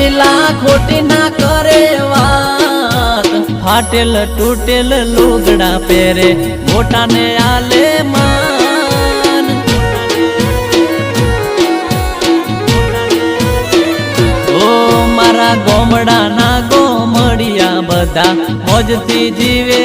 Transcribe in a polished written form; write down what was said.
લીલા ખોટી ના કરે વાત, ફાટેલ તૂટેલ લુગડા પહેરે મોટાને આલે માન. ઓ મારા ગોમડાના ગોમડિયા બધા મોજથી જીવે